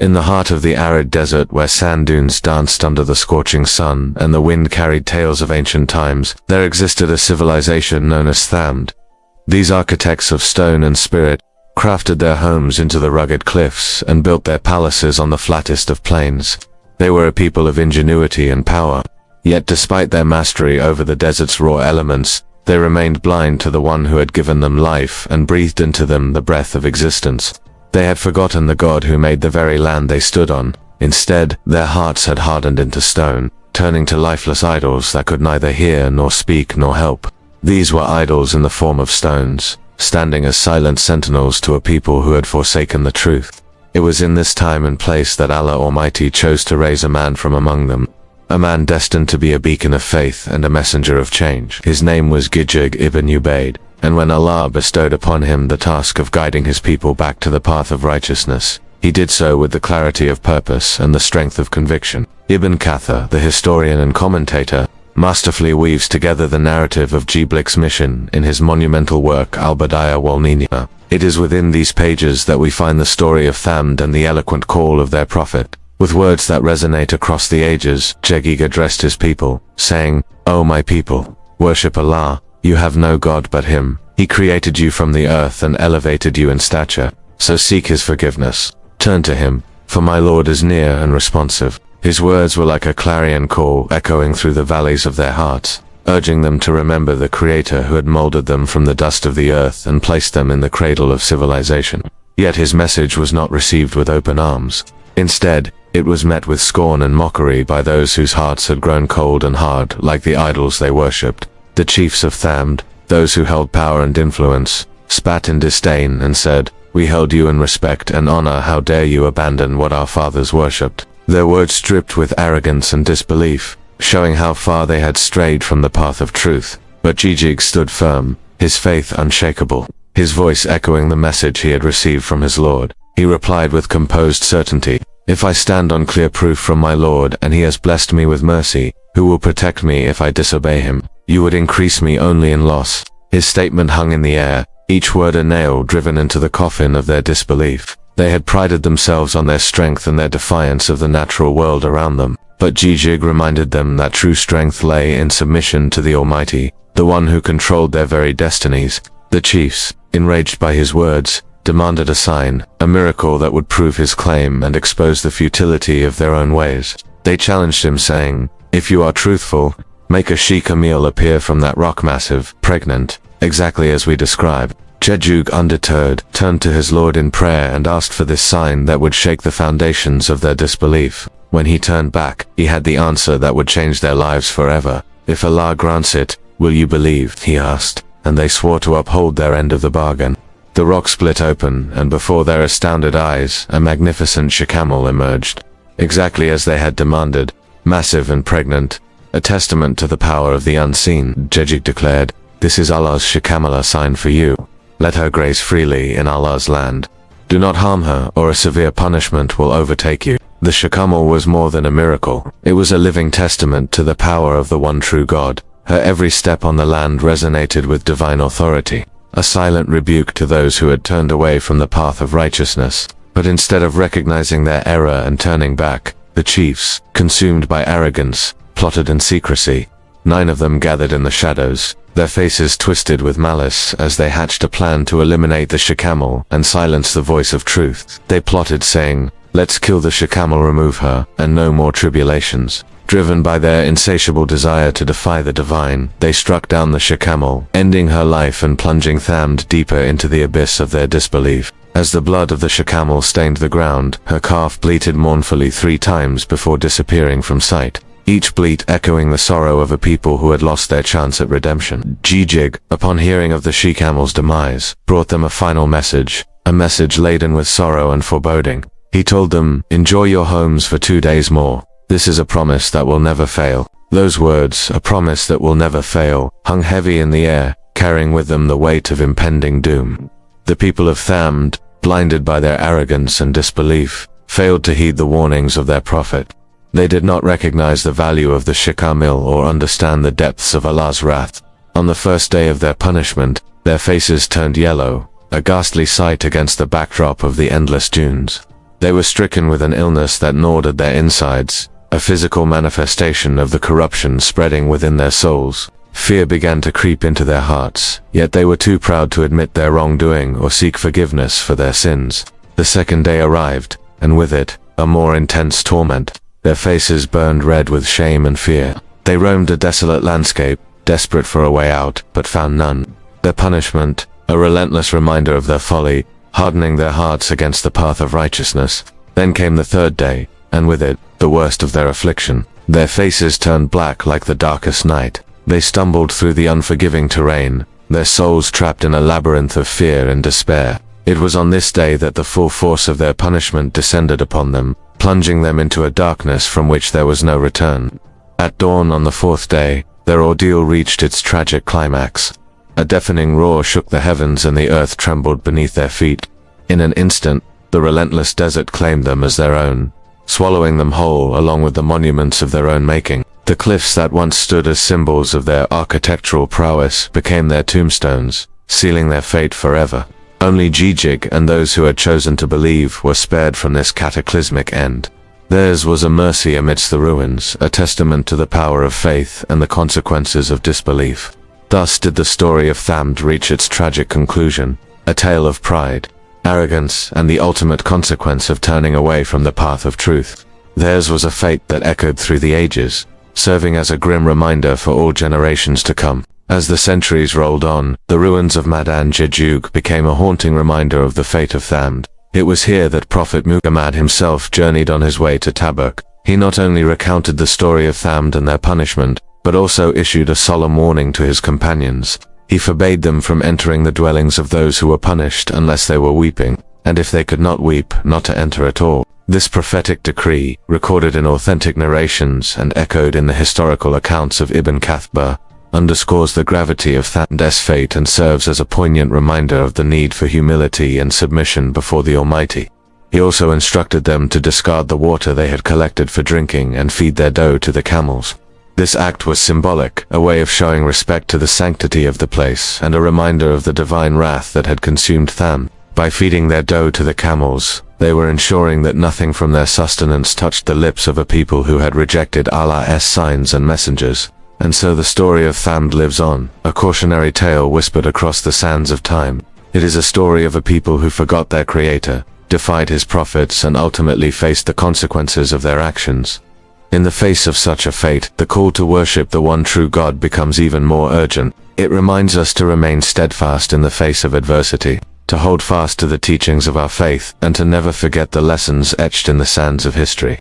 In the heart of the arid desert where sand dunes danced under the scorching sun and the wind carried tales of ancient times, there existed a civilization known as Thamud. These architects of stone and spirit crafted their homes into the rugged cliffs and built their palaces on the flattest of plains. They were a people of ingenuity and power. Yet despite their mastery over the desert's raw elements, they remained blind to the one who had given them life and breathed into them the breath of existence. They had forgotten the God who made the very land they stood on. Instead, their hearts had hardened into stone, turning to lifeless idols that could neither hear nor speak nor help. These were idols in the form of stones, standing as silent sentinels to a people who had forsaken the truth. It was in this time and place that Allah Almighty chose to raise a man from among them, a man destined to be a beacon of faith and a messenger of change. His name was Gijig ibn Ubayd, and when Allah bestowed upon him the task of guiding his people back to the path of righteousness, he did so with the clarity of purpose and the strength of conviction. Ibn Kathir, the historian and commentator, masterfully weaves together the narrative of Gijig's mission in his monumental work Al-Bidayah wal-Nihaya. It is within these pages that we find the story of Thamud and the eloquent call of their prophet. With words that resonate across the ages, Gijig addressed his people, saying, "O my people, worship Allah. You have no God but Him. He created you from the earth and elevated you in stature. So seek His forgiveness. Turn to Him, for my Lord is near and responsive." His words were like a clarion call echoing through the valleys of their hearts, urging them to remember the Creator who had molded them from the dust of the earth and placed them in the cradle of civilization. Yet his message was not received with open arms. Instead, it was met with scorn and mockery by those whose hearts had grown cold and hard like the idols they worshipped. The chiefs of Thamud, those who held power and influence, spat in disdain and said, "We held you in respect and honor, how dare you abandon what our fathers worshipped?" Their words dripped with arrogance and disbelief, showing how far they had strayed from the path of truth. But Gijig stood firm, his faith unshakable, his voice echoing the message he had received from his Lord. He replied with composed certainty, "If I stand on clear proof from my Lord and He has blessed me with mercy, who will protect me if I disobey Him? You would increase me only in loss." His statement hung in the air, each word a nail driven into the coffin of their disbelief. They had prided themselves on their strength and their defiance of the natural world around them. But Gijig reminded them that true strength lay in submission to the Almighty, the one who controlled their very destinies. The chiefs, enraged by his words, demanded a sign, a miracle that would prove his claim and expose the futility of their own ways. They challenged him, saying, "If you are truthful, make a she-camel appear from that rock massive, pregnant, exactly as we describe." Gijig, undeterred, turned to his Lord in prayer and asked for this sign that would shake the foundations of their disbelief. When he turned back, he had the answer that would change their lives forever. "If Allah grants it, will you believe?" he asked, and they swore to uphold their end of the bargain. The rock split open, and before their astounded eyes, a magnificent she-camel emerged, exactly as they had demanded, massive and pregnant, a testament to the power of the unseen. Gijig declared, "This is Allah's she-camel sign for you. Let her graze freely in Allah's land. Do not harm her, or a severe punishment will overtake you." The she-camel was more than a miracle. It was a living testament to the power of the one true God. Her every step on the land resonated with divine authority, a silent rebuke to those who had turned away from the path of righteousness. But instead of recognizing their error and turning back, the chiefs, consumed by arrogance, plotted in secrecy. 9 of them gathered in the shadows, their faces twisted with malice as they hatched a plan to eliminate the she-camel and silence the voice of truth. They plotted, saying, "Let's kill the she-camel, remove her, and no more tribulations." Driven by their insatiable desire to defy the divine, they struck down the she-camel, ending her life and plunging Thamud deeper into the abyss of their disbelief. As the blood of the she-camel stained the ground, her calf bleated mournfully 3 times before disappearing from sight, each bleat echoing the sorrow of a people who had lost their chance at redemption. Gijig, upon hearing of the she-camel's demise, brought them a final message, a message laden with sorrow and foreboding. He told them, "Enjoy your homes for 2 days more. This is a promise that will never fail." Those words, "a promise that will never fail," hung heavy in the air, carrying with them the weight of impending doom. The people of Thamud, blinded by their arrogance and disbelief, failed to heed the warnings of their prophet. They did not recognize the value of the she-camel or understand the depths of Allah's wrath. On the first day of their punishment, their faces turned yellow, a ghastly sight against the backdrop of the endless dunes. They were stricken with an illness that gnawed at their insides, a physical manifestation of the corruption spreading within their souls. Fear began to creep into their hearts, yet they were too proud to admit their wrongdoing or seek forgiveness for their sins. The second day arrived, and with it, a more intense torment. Their faces burned red with shame and fear. They roamed a desolate landscape, desperate for a way out, but found none. Their punishment, a relentless reminder of their folly, hardening their hearts against the path of righteousness. Then came the third day, and with it, the worst of their affliction. Their faces turned black like the darkest night. They stumbled through the unforgiving terrain, their souls trapped in a labyrinth of fear and despair. It was on this day that the full force of their punishment descended upon them, plunging them into a darkness from which there was no return. At dawn on the fourth day, their ordeal reached its tragic climax. A deafening roar shook the heavens and the earth trembled beneath their feet. In an instant, the relentless desert claimed them as their own, swallowing them whole along with the monuments of their own making. The cliffs that once stood as symbols of their architectural prowess became their tombstones, sealing their fate forever. Only Gijig and those who had chosen to believe were spared from this cataclysmic end. Theirs was a mercy amidst the ruins, a testament to the power of faith and the consequences of disbelief. Thus did the story of Thamud reach its tragic conclusion, a tale of pride, arrogance, and the ultimate consequence of turning away from the path of truth. Theirs was a fate that echoed through the ages, serving as a grim reminder for all generations to come. As the centuries rolled on, the ruins of Madan Jejuk became a haunting reminder of the fate of Thamud. It was here that Prophet Muhammad himself journeyed on his way to Tabuk. He not only recounted the story of Thamud and their punishment, but also issued a solemn warning to his companions. He forbade them from entering the dwellings of those who were punished unless they were weeping, and if they could not weep, not to enter at all. This prophetic decree, recorded in authentic narrations and echoed in the historical accounts of Ibn Kathir, underscores the gravity of Thamud's fate and serves as a poignant reminder of the need for humility and submission before the Almighty. He also instructed them to discard the water they had collected for drinking and feed their dough to the camels. This act was symbolic, a way of showing respect to the sanctity of the place and a reminder of the divine wrath that had consumed Thamud. By feeding their dough to the camels, they were ensuring that nothing from their sustenance touched the lips of a people who had rejected Allah's signs and messengers. And so the story of Thamud lives on, a cautionary tale whispered across the sands of time. It is a story of a people who forgot their Creator, defied His prophets, and ultimately faced the consequences of their actions. In the face of such a fate, the call to worship the one true God becomes even more urgent. It reminds us to remain steadfast in the face of adversity, to hold fast to the teachings of our faith, and to never forget the lessons etched in the sands of history.